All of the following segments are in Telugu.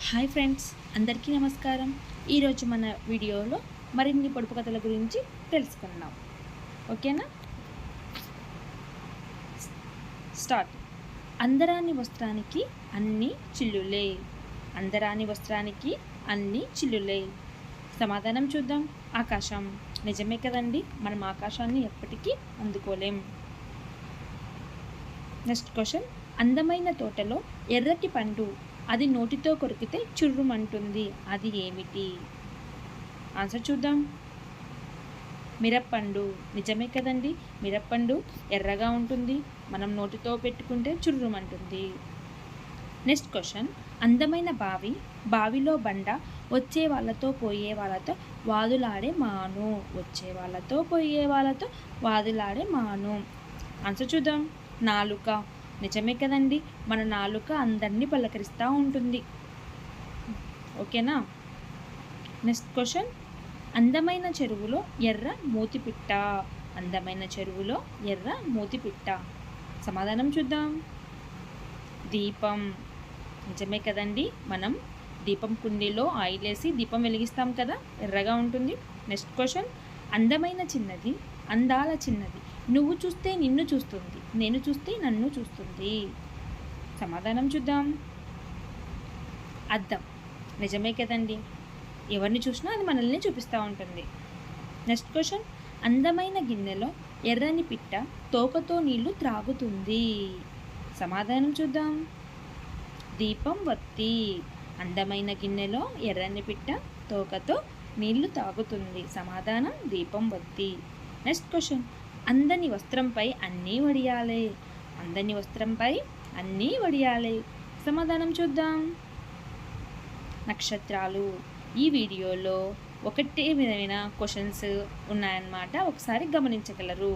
హాయ్ ఫ్రెండ్స్, అందరికీ నమస్కారం. ఈరోజు మన వీడియోలో మరిన్ని పొడుపు కథల గురించి తెలుసుకుందాం. ఓకేనా? స్టార్ట్. అందరాని వస్త్రానికి అన్ని చిల్లులే. అందరాని వస్త్రానికి అన్ని చిల్లులే. సమాధానం చూద్దాం. ఆకాశం. నిజమే కదండి, మనం ఆకాశాన్ని ఎప్పటికీ అందుకోలేం. Next question. అందమైన తోటలో ఎర్రటి పండు, అది నోటితో కొరికితే చుర్రుమంటుంది, అది ఏమిటి? ఆన్సర్ చూద్దాం. మిరప్పండు. నిజమే కదండి, మిరప్పండు ఎర్రగా ఉంటుంది, మనం నోటితో పెట్టుకుంటే చుర్రుమంటుంది. Next question. అందమైన బావి, బావిలో బండ, వచ్చే వాళ్ళతో పోయే వాళ్ళతో వాదులాడే మాను, వచ్చే వాళ్ళతో పోయే వాళ్ళతో వాదులాడే మాను. ఆన్సర్ చూద్దాం. నాలుక. నిజమే కదండి, మన నాలుక అందరినీ పలకరిస్తూ ఉంటుంది. ఓకేనా? Next question. అందమైన చెరువులో ఎర్ర మూతిపిట్ట, అందమైన చెరువులో ఎర్ర మూతిపిట్ట. సమాధానం చూద్దాం. దీపం. నిజమే కదండి, మనం దీపం కుండీలో ఆయిల్ వేసి దీపం వెలిగిస్తాం కదా, ఎర్రగా ఉంటుంది. Next question. అందమైన చిన్నది, అందాల చిన్నది, నువ్వు చూస్తే నిన్ను చూస్తుంది, నేను చూస్తే నన్ను చూస్తుంది. సమాధానం చూద్దాం. అద్దం. నిజమే కదండి, ఎవరిని చూసినా అది మనల్ని చూపిస్తూ ఉంటుంది. Next question. అందమైన గిన్నెలో ఎర్రని పిట్ట తోకతో నీళ్లు త్రాగుతుంది. సమాధానం చూద్దాం. దీపం వత్తి. అందమైన గిన్నెలో ఎర్రని పిట్ట తోకతో నీళ్లు తాగుతుంది. సమాధానం దీపం వత్తి. Next question. అందని వస్త్రంపై అన్నీ వడియాలే, అందని వస్త్రంపై అన్నీ వడియాలే. సమాధానం చూద్దాం. నక్షత్రాలు. ఈ వీడియోలో ఒకటే విధమైన క్వశ్చన్స్ ఉన్నాయన్నమాట, ఒకసారి గమనించగలరు.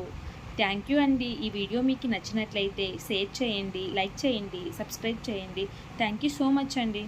థ్యాంక్ యూ అండి. ఈ వీడియో మీకు నచ్చినట్లయితే షేర్ చేయండి, లైక్ చేయండి, సబ్స్క్రైబ్ చేయండి. థ్యాంక్ యూ సో మచ్ అండి.